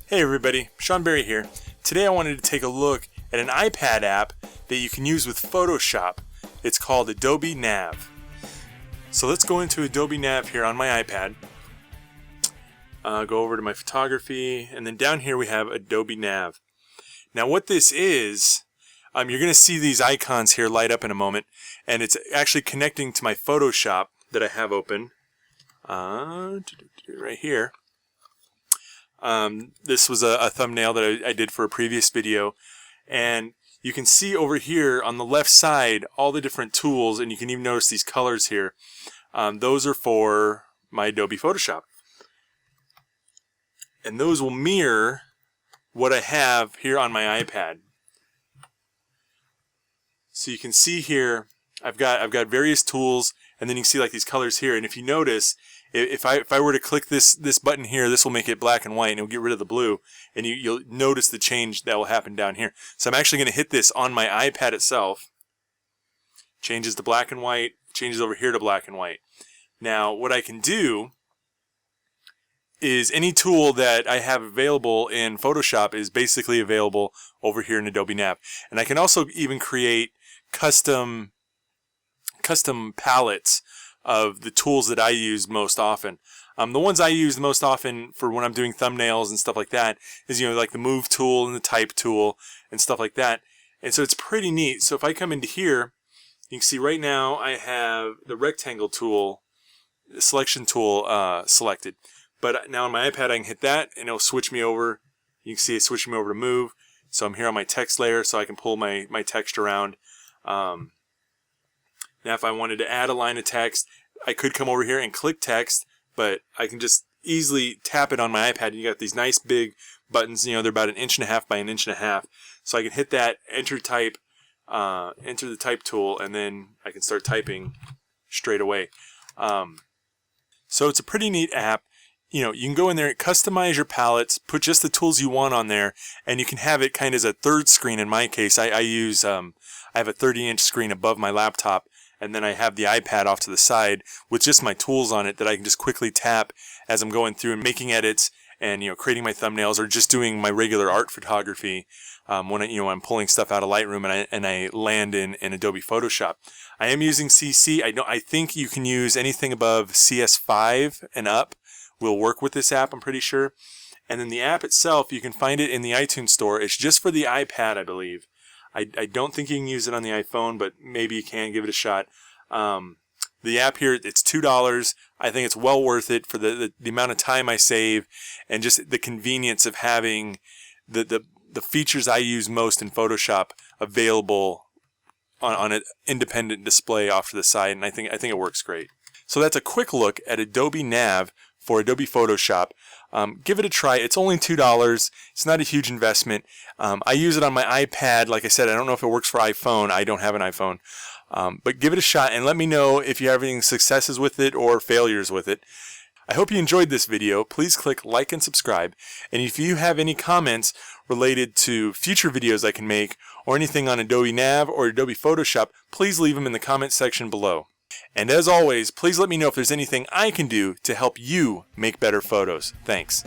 Hey everybody, Shawn here. Today I wanted to take a look at an iPad app that you can use with Photoshop. It's called Adobe Nav. So let's go into Adobe Nav here on my iPad. Go over to my photography, and then down here we have Adobe Nav. Now what this is, you're going to see these icons here light up in a moment, and it's actually connecting to my Photoshop that I have open right here. This was a thumbnail that I did for a previous video, and you can see over here on the left side all the different tools, and you can even notice these colors here. Those are for my Adobe Photoshop, and those will mirror what I have here on my iPad. So you can see here I've got various tools, and then you can see like these colors here, and if you notice, if I were to click this button here, this will make it black and white, and it'll get rid of the blue, and you'll notice the change that will happen down here. So I'm actually going to hit this on my iPad itself. Changes to black and white, changes over here to black and white. Now what I can do is any tool that I have available in Photoshop is basically available over here in Adobe Nav. And I can also even create custom palettes of the tools that I use most often. The ones I use the most often for when I'm doing thumbnails and stuff like that is, like the move tool and the type tool and stuff like that. And so it's pretty neat. So if I come into here, you can see right now I have the rectangle tool, the selection tool selected. But now on my iPad I can hit that and it'll switch me over. You can see it switching me over to move. So I'm here on my text layer, so I can pull my text around. Now if I wanted to add a line of text, I could come over here and click text, but I can just easily tap it on my iPad. You got these nice big buttons, they're about 1.5 inches by 1.5 inches. So I can hit that, enter the type tool, and then I can start typing straight away. So it's a pretty neat app. You can go in there, customize your palettes, put just the tools you want on there, and you can have it kind of as a third screen. In my case, I have a 30-inch screen above my laptop, and then I have the iPad off to the side with just my tools on it that I can just quickly tap as I'm going through and making edits and creating my thumbnails, or just doing my regular art photography when I'm pulling stuff out of Lightroom and I land in Adobe Photoshop. I am using CC. I think you can use anything above CS5 and up will work with this app, I'm pretty sure. And then the app itself, you can find it in the iTunes store. It's just for the iPad, I believe. I don't think you can use it on the iPhone, but maybe you can. Give it a shot. The app here, it's $2. I think it's well worth it for the amount of time I save and just the convenience of having the features I use most in Photoshop available on an independent display off to the side, and I think it works great. So that's a quick look at Adobe Nav for Adobe Photoshop. Give it a try. It's only $2. It's not a huge investment. I use it on my iPad. Like I said, I don't know if it works for iPhone. I don't have an iPhone. But give it a shot and let me know if you have any successes with it or failures with it. I hope you enjoyed this video. Please click like and subscribe. And if you have any comments related to future videos I can make or anything on Adobe Nav or Adobe Photoshop, please leave them in the comment section below. And as always, please let me know if there's anything I can do to help you make better photos. Thanks.